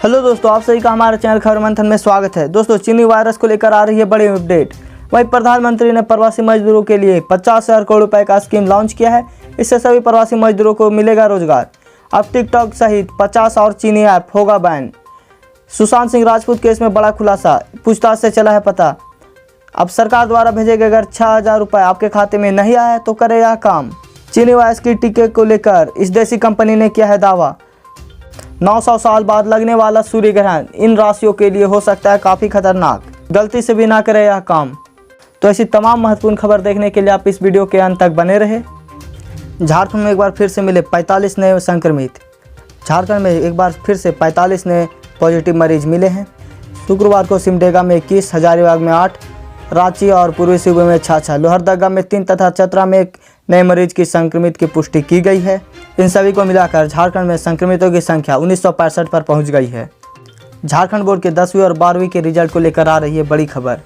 Hello दोस्तों, आप सभी का हमारे चैनल खबर मंथन में स्वागत है। दोस्तों, चीनी वायरस को लेकर आ रही है बड़ी अपडेट। वहीं प्रधानमंत्री ने प्रवासी मजदूरों के लिए 50,000 करोड़ रुपए का स्कीम लॉन्च किया है। इससे सभी प्रवासी मजदूरों को मिलेगा रोजगार। अब टिकटॉक सहित 50 और चीनी ऐप होगा बैन। सुशांत सिंह राजपूत केस में बड़ा खुलासा, पूछताछ से चला है पता। अब सरकार द्वारा भेजे गए अगर 6,000 रुपये आपके खाते में नहीं आया तो करे यह काम। चीनी वायरस की टीके को लेकर इस देसी कंपनी ने किया है दावा। 900 साल बाद लगने वाला सूर्य ग्रहण इन राशियों के लिए हो सकता है काफ़ी खतरनाक। गलती से भी ना करें यह काम। तो ऐसी तमाम महत्वपूर्ण खबर देखने के लिए आप इस वीडियो के अंत तक बने रहे। झारखंड में एक बार फिर से मिले 45 नए संक्रमित। झारखंड में एक बार फिर से 45 नए पॉजिटिव मरीज मिले हैं। शुक्रवार को सिमडेगा में 21, हजारीबाग में 8, रांची और पूर्वी सिंहभूम में 6, लोहरदगा में 3 तथा चतरा में 1 नए मरीज की संक्रमित की पुष्टि की गई है। इन सभी को मिलाकर झारखंड में संक्रमितों की संख्या 1965 पर पहुंच गई है। झारखंड बोर्ड के 10वीं और 12वीं के रिजल्ट को लेकर आ रही है बड़ी खबर।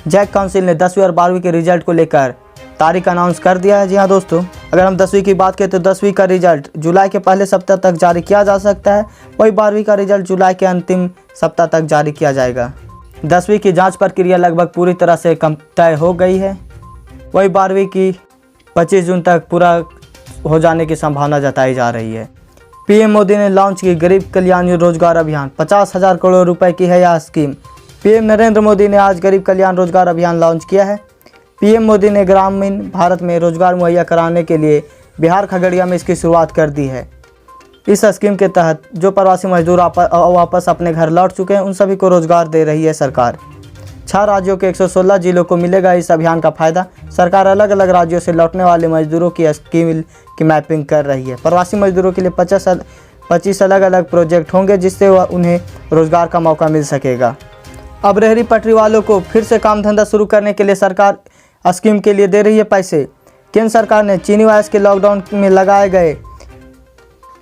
जैक काउंसिल ने 10वीं और 12वीं के रिजल्ट को लेकर तारीख अनाउंस कर दिया है। जी हाँ दोस्तों, अगर हम 10वीं की बात करें तो 10वीं का रिजल्ट जुलाई के पहले सप्ताह तक जारी किया जा सकता है। वही 12वीं का रिजल्ट जुलाई के अंतिम सप्ताह तक जारी किया जाएगा। 10वीं की जांच प्रक्रिया लगभग पूरी तरह से तय हो गई है। वही 12वीं की 25 जून तक पूरा हो जाने की संभावना जताई जा रही है। पीएम मोदी ने लॉन्च की गरीब कल्याण रोजगार अभियान। 50,000 करोड़ रुपए की है यह स्कीम। पीएम नरेंद्र मोदी ने आज गरीब कल्याण रोजगार अभियान लॉन्च किया है। पीएम मोदी ने ग्रामीण भारत में रोजगार मुहैया कराने के लिए बिहार खगड़िया में इसकी शुरुआत कर दी है। इस स्कीम के तहत जो प्रवासी मजदूर वापस अपने घर लौट चुके हैं उन सभी को रोजगार दे रही है सरकार। 6 राज्यों के 116 जिलों को मिलेगा इस अभियान का फायदा। सरकार अलग अलग राज्यों से लौटने वाले मजदूरों की स्कीम की मैपिंग कर रही है। प्रवासी मजदूरों के लिए 25 अलग अलग प्रोजेक्ट होंगे जिससे उन्हें रोजगार का मौका मिल सकेगा। अब रेहड़ी पटरी वालों को फिर से काम धंधा शुरू करने के लिए सरकार स्कीम के लिए दे रही है पैसे। केंद्र सरकार ने चीनी वायरस के लॉकडाउन में लगाए गए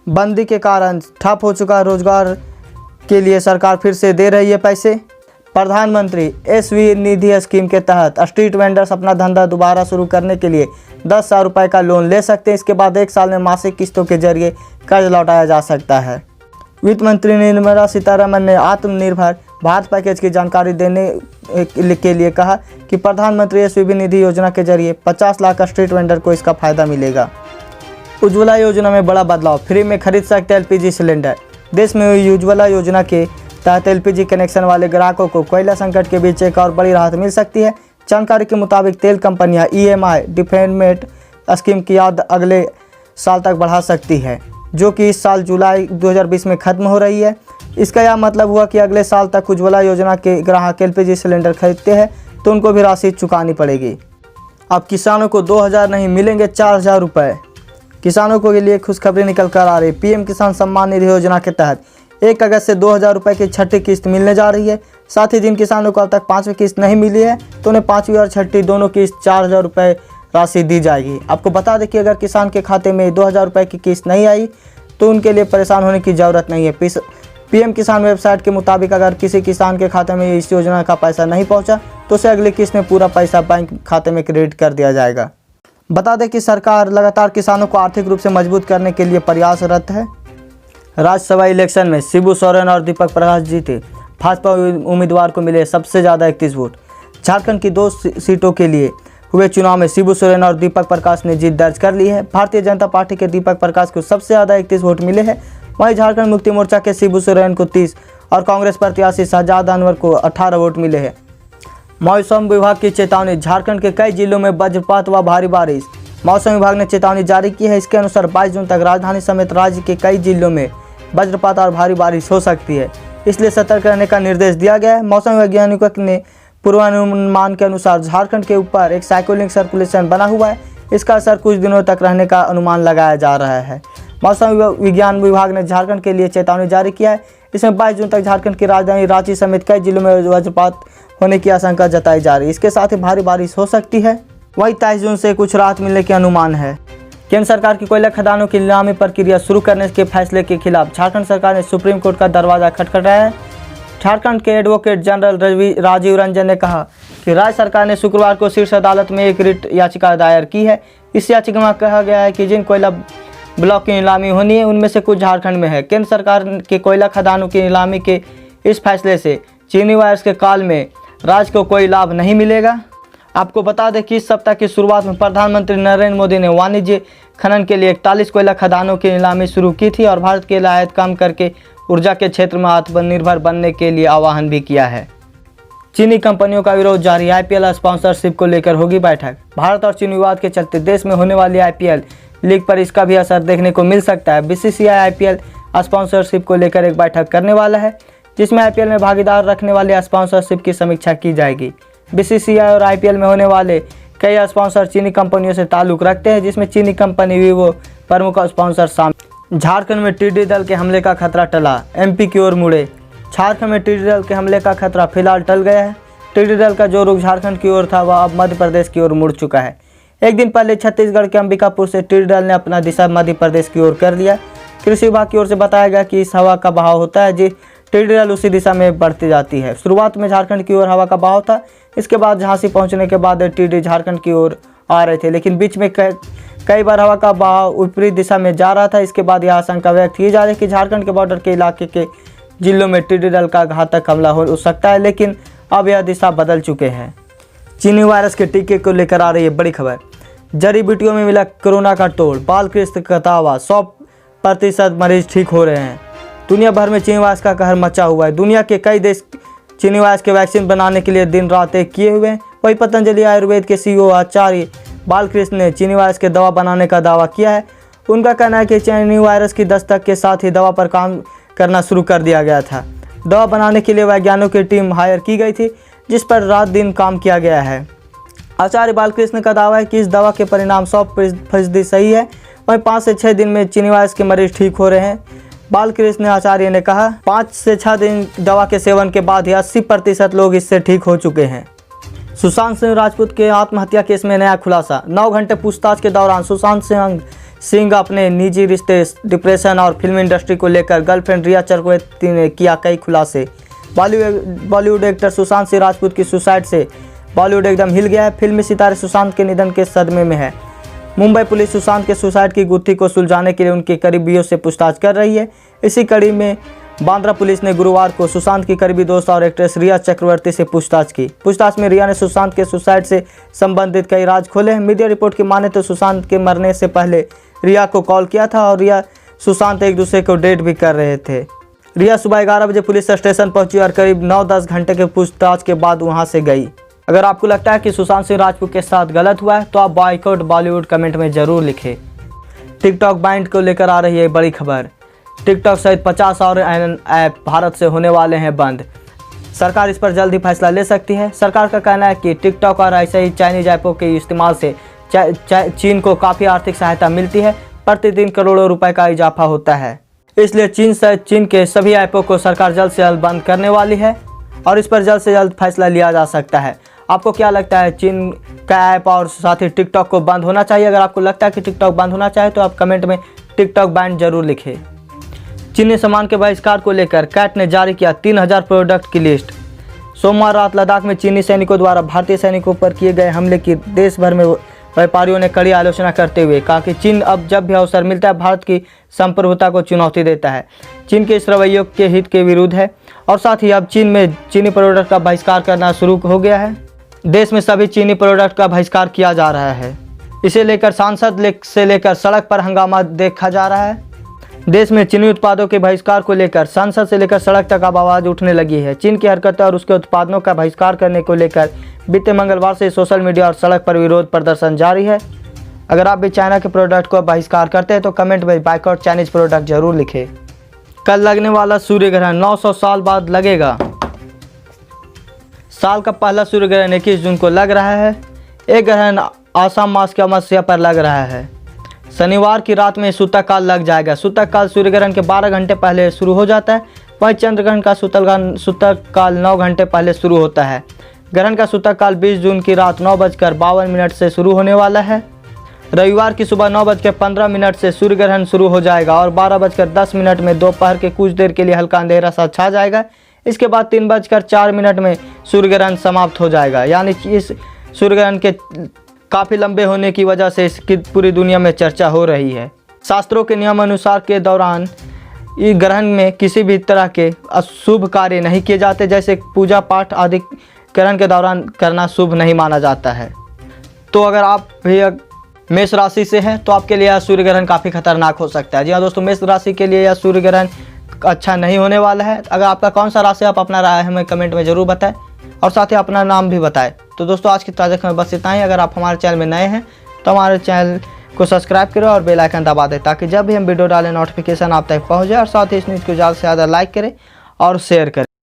बंदी के कारण ठप हो चुका रोजगार के लिए सरकार फिर से दे रही है पैसे। प्रधानमंत्री SV निधि स्कीम के तहत स्ट्रीट वेंडर्स अपना धंधा दोबारा शुरू करने के लिए 10,000 रुपये का लोन ले सकते हैं। इसके बाद 1 साल में मासिक किस्तों के जरिए कर्ज लौटाया जा सकता है। वित्त मंत्री निर्मला सीतारमण ने आत्मनिर्भर भारत पैकेज की जानकारी देने के लिए कहा कि प्रधानमंत्री SVB निधि योजना के जरिए 50 लाख स्ट्रीट वेंडर को इसका फायदा मिलेगा। उज्ज्वला योजना में बड़ा बदलाव, फ्री में खरीद सकते हैं LPG सिलेंडर। देश में उज्ज्वला योजना के तहत LPG कनेक्शन वाले ग्राहकों को कोयला संकट के बीच एक और बड़ी राहत मिल सकती है। जानकारी के मुताबिक तेल कंपनियां EMI डिफरेंट स्कीम की याद अगले साल तक बढ़ा सकती है, जो कि इस साल जुलाई 2020 में खत्म हो रही है। इसका यह मतलब हुआ कि अगले साल तक उज्ज्वला योजना के ग्राहक LPG सिलेंडर खरीदते हैं तो उनको भी राशि चुकानी पड़ेगी। अब किसानों को 2,000 नहीं मिलेंगे 4,000 रुपये। किसानों के लिए खुशखबरी निकल कर आ रही। PM किसान सम्मान निधि योजना के तहत 1 अगस्त से 2,000 रुपये की 6ठी किस्त मिलने जा रही है। साथ ही जिन किसानों को अब तक 5वीं किस्त नहीं मिली है तो उन्हें 5वीं और 6ठी दोनों किस्त 4,000 रुपये राशि दी जाएगी। आपको बता दें कि अगर किसान के खाते में 2,000 रुपये की किस्त नहीं आई तो उनके लिए परेशान होने की ज़रूरत नहीं है। PM किसान वेबसाइट के मुताबिक अगर किसी किसान के खाते में इस योजना का पैसा नहीं पहुँचा तो उसे अगली किस्त में पूरा पैसा बैंक खाते में क्रेडिट कर दिया जाएगा। बता दें कि सरकार लगातार किसानों को आर्थिक रूप से मजबूत करने के लिए प्रयासरत है। राज्यसभा इलेक्शन में शिबू सोरेन और दीपक प्रकाश जीते। भाजपा उम्मीदवार को मिले सबसे ज़्यादा 31 वोट। झारखंड की 2 सीटों के लिए हुए चुनाव में शिबू सोरेन और दीपक प्रकाश ने जीत दर्ज कर ली है। भारतीय जनता पार्टी के दीपक प्रकाश को सबसे ज़्यादा 31 वोट मिले हैं। वहीं झारखंड मुक्ति मोर्चा के शिबू सोरेन को 30 और कांग्रेस प्रत्याशी शहजाद अनवर को 18 वोट मिले हैं। मौसम विभाग की चेतावनी, झारखंड के कई जिलों में वज्रपात व भारी बारिश। मौसम विभाग ने चेतावनी जारी की है। इसके अनुसार 22 जून तक राजधानी समेत राज्य के कई जिलों में वज्रपात और भारी बारिश हो सकती है, इसलिए सतर्क रहने का निर्देश दिया गया है। मौसम वैज्ञानिकों ने पूर्वानुमान के अनुसार झारखंड के ऊपर एक साइक्लोनिक सर्कुलेशन बना हुआ है। इसका असर कुछ दिनों तक रहने का अनुमान लगाया जा रहा है। मौसम विज्ञान विभाग ने झारखंड के लिए चेतावनी जारी किया है। इसमें 22 जून तक झारखंड की राजधानी रांची समेत कई जिलों में वज्रपात होने की आशंका जताई जा रही है। इसके साथ ही भारी बारिश हो सकती है। वही 23 जून से कुछ राहत मिलने के अनुमान है। केंद्र सरकार की कोयला खदानों की नीलामी प्रक्रिया शुरू करने के फैसले के खिलाफ झारखंड सरकार ने सुप्रीम कोर्ट का दरवाजा खटखटाया है। झारखंड के एडवोकेट जनरल राजीव रंजन ने कहा कि राज्य सरकार ने शुक्रवार को शीर्ष अदालत में एक रिट याचिका दायर की है। इस याचिका में कहा गया है कि जिन कोयला ब्लॉक की नीलामी होनी है, उनमें से कुछ झारखंड में है। केंद्र सरकार के कोयला खदानों की नीलामी के इस फैसले से चीनी वायरस के काल में राज्य को कोई लाभ नहीं मिलेगा। आपको बता दें कि इस सप्ताह की शुरुआत में प्रधानमंत्री नरेंद्र मोदी ने वाणिज्य खनन के लिए 41 कोयला खदानों की नीलामी शुरू की थी और भारत के लिए आयात कम करके ऊर्जा के क्षेत्र में आत्मनिर्भर बनने के लिए आह्वान भी किया है। चीनी कंपनियों का विरोध जारी, आईपीएल स्पॉन्सरशिप को लेकर होगी बैठक। भारत और चीन विवाद के चलते देश में होने वाली आईपीएल लीग पर इसका भी असर देखने को मिल सकता है। बीसीसीआई आईपीएल स्पॉन्सरशिप को लेकर एक बैठक करने वाला है, जिसमें आईपीएल में भागीदार रखने वाले स्पॉन्सरशिप की समीक्षा की जाएगी। बीसीसीआई और आईपीएल में होने वाले कई स्पॉन्सर चीनी कंपनियों से ताल्लुक रखते हैं, जिसमें चीनी कंपनी वीवो प्रमुख स्पॉन्सर शामिल। झारखंड में टिड्डी दल के हमले का खतरा टला, एमपी की ओर मुड़े। झारखंड में टिड्डी दल के हमले का खतरा फिलहाल टल गया है। टिड्डी दल का जो रुख झारखंड की ओर था वह अब मध्य प्रदेश की ओर मुड़ चुका है। एक दिन पहले छत्तीसगढ़ के अंबिकापुर से टिड्डी दल ने अपना दिशा मध्य प्रदेश की ओर कर लिया। कृषि विभाग की ओर से बताया गया कि इस हवा का बहाव होता है जी टिड्डी दल उसी दिशा में बढ़ती जाती है। शुरुआत में झारखंड की ओर हवा का बहाव था, इसके बाद झांसी पहुंचने के बाद टिड्डी झारखंड की ओर आ रहे थे, लेकिन बीच में कई बार हवा का बहाव विपरीत दिशा में जा रहा था। इसके बाद यह आशंका व्यक्त की जा रही है कि झारखंड के बॉर्डर के इलाके के जिलों में टिड्डी दल का घातक हमला हो सकता है, लेकिन अब यह दिशा बदल चुके हैं। चीनी वायरस के टीके को लेकर आ रही है बड़ी खबर। जड़ी बूटियों में मिला कोरोना का तोड़, बालकृष्ण का दावा 100% मरीज ठीक हो रहे हैं। दुनिया भर में चीनी वायरस का कहर मचा हुआ है। दुनिया के कई देश चीनी वायरस के वैक्सीन बनाने के लिए दिन रात एक किए हुए हैं। वही पतंजलि आयुर्वेद के सीईओ आचार्य बालकृष्ण ने चीनी वायरस के दवा बनाने का दावा किया है। उनका कहना है कि चीनी वायरस की दस्तक के साथ ही दवा पर काम करना शुरू कर दिया गया था। दवा बनाने के लिए वैज्ञानिकों की टीम हायर की गई थी, जिस पर रात दिन काम किया गया है। आचार्य बालकृष्ण का दावा है कि इस दवा के परिणाम 100% सही है। वहीं 5 से 6 दिन में चीनी वायरस के मरीज ठीक हो रहे हैं। बालकृष्ण आचार्य ने कहा 5 से 6 दिन दवा के सेवन के बाद ही 80% लोग इससे ठीक हो चुके हैं। सुशांत सिंह राजपूत के आत्महत्या केस में नया खुलासा। 9 घंटे पूछताछ के दौरान सुशांत सिंह अपने निजी रिश्ते, डिप्रेशन और फिल्म इंडस्ट्री को लेकर गर्लफ्रेंड रिया चक्रवर्ती ने किया कई खुलासे। बॉलीवुड एक्टर सुशांत सिंह राजपूत की सुसाइड से बॉलीवुड एकदम हिल गया है। फिल्मी सितारे सुशांत के निधन के सदमे में है। मुंबई पुलिस सुशांत के सुसाइड की गुत्थी को सुलझाने के लिए उनके करीबियों से पूछताछ कर रही है। इसी कड़ी में बांद्रा पुलिस ने गुरुवार को सुशांत की करीबी दोस्त और एक्ट्रेस रिया चक्रवर्ती से पूछताछ की। पूछताछ में रिया ने सुशांत के सुसाइड से संबंधित कई राज खोले हैं। मीडिया रिपोर्ट की माने तो सुशांत के मरने से पहले रिया को कॉल किया था और रिया सुशांत एक दूसरे को डेट भी कर रहे थे। रिया सुबह 11 बजे पुलिस स्टेशन पहुंची और करीब 9-10 घंटे के पूछताछ के बाद वहां से गई। अगर आपको लगता है कि सुशांत सिंह राजपूत के साथ गलत हुआ है तो आप बॉयकॉट बॉलीवुड कमेंट में जरूर लिखें। टिकटॉक बैंड को लेकर आ रही है बड़ी खबर। टिकटॉक सहित 50 और ऐप भारत से होने वाले हैं बंद। सरकार इस पर जल्द ही फैसला ले सकती है। सरकार का कहना है कि टिकटॉक और ऐसे ही चाइनीज ऐपों के इस्तेमाल से चीन को काफ़ी आर्थिक सहायता मिलती है। प्रतिदिन करोड़ों रुपए का इजाफा होता है। इसलिए चीन के सभी ऐपों को सरकार जल्द से जल्द बंद करने वाली है और इस पर जल्द से जल्द फैसला लिया जा सकता है। आपको क्या लगता है, चीन का ऐप और साथ ही टिकटॉक को बंद होना चाहिए? अगर आपको लगता है कि टिकटॉक बंद होना चाहिए तो आप कमेंट में टिकटॉक बैन जरूर लिखें। चीनी सामान के बहिष्कार को लेकर कैट ने जारी किया 3000 प्रोडक्ट की लिस्ट। सोमवार रात लद्दाख में चीनी सैनिकों द्वारा भारतीय सैनिकों पर किए गए हमले की देश भर में व्यापारियों ने कड़ी आलोचना करते हुए कहा कि चीन अब जब भी अवसर मिलता है भारत की संप्रभुता को चुनौती देता है। चीन के इस रवैये के हित के विरुद्ध है और साथ ही अब चीन में चीनी प्रोडक्ट का बहिष्कार करना शुरू हो गया है। देश में सभी चीनी प्रोडक्ट का बहिष्कार किया जा रहा है। इसे लेकर सांसद से लेकर सड़क पर हंगामा देखा जा रहा है। देश में चीनी उत्पादों के बहिष्कार को लेकर संसद से लेकर सड़क तक अब आवाज़ उठने लगी है। चीन की हरकतें और उसके उत्पादों का बहिष्कार करने को लेकर बीते मंगलवार से सोशल मीडिया और सड़क पर विरोध प्रदर्शन जारी है। अगर आप भी चाइना के प्रोडक्ट को बहिष्कार करते हैं तो कमेंट में बायकॉट चाइनीज प्रोडक्ट जरूर लिखें। कल लगने वाला सूर्य ग्रहण 900 साल बाद लगेगा। साल का पहला सूर्य ग्रहण 21 जून को लग रहा है। एक ग्रहण आषाढ़ मास की अमावस्या पर लग रहा है। शनिवार की रात में सूतक काल लग जाएगा। सूतक काल सूर्य ग्रहण के 12 घंटे पहले शुरू हो जाता है। वहीं चंद्र ग्रहण का सूतक काल 9 घंटे पहले शुरू होता है। ग्रहण का सूतक काल 20 जून की रात 9:52 से शुरू होने वाला है। रविवार की सुबह 9:15 से सूर्य ग्रहण शुरू हो जाएगा और 12:10 में दोपहर के कुछ देर के लिए हल्का अंधेरा सा छा जाएगा। इसके बाद 3:04 में सूर्य ग्रहण समाप्त हो जाएगा। यानी इस सूर्य ग्रहण के काफ़ी लंबे होने की वजह से इसकी पूरी दुनिया में चर्चा हो रही है। शास्त्रों के नियम अनुसार के दौरान इस ग्रहण में किसी भी तरह के अशुभ कार्य नहीं किए जाते, जैसे पूजा पाठ आदि ग्रहण के दौरान करना शुभ नहीं माना जाता है। तो अगर आप भी मेष राशि से हैं तो आपके लिए यह सूर्य ग्रहण काफ़ी खतरनाक हो सकता है। जी हाँ दोस्तों, मेष राशि के लिए यह सूर्य ग्रहण अच्छा नहीं होने वाला है। अगर आपका कौन सा राशि आप अपना राय हमें कमेंट में ज़रूर बताएं और साथ ही अपना नाम भी बताएं। तो दोस्तों आज की ताज़ा खबर बस इतना ही। अगर आप हमारे चैनल में नए हैं तो हमारे चैनल को सब्सक्राइब करें और बेल आइकन दबा दें, ताकि जब भी हम वीडियो डालें नोटिफिकेशन आप तक पहुँच जाए। और साथ ही इस न्यूज़ को ज़्यादा से ज़्यादा लाइक करें और शेयर करें।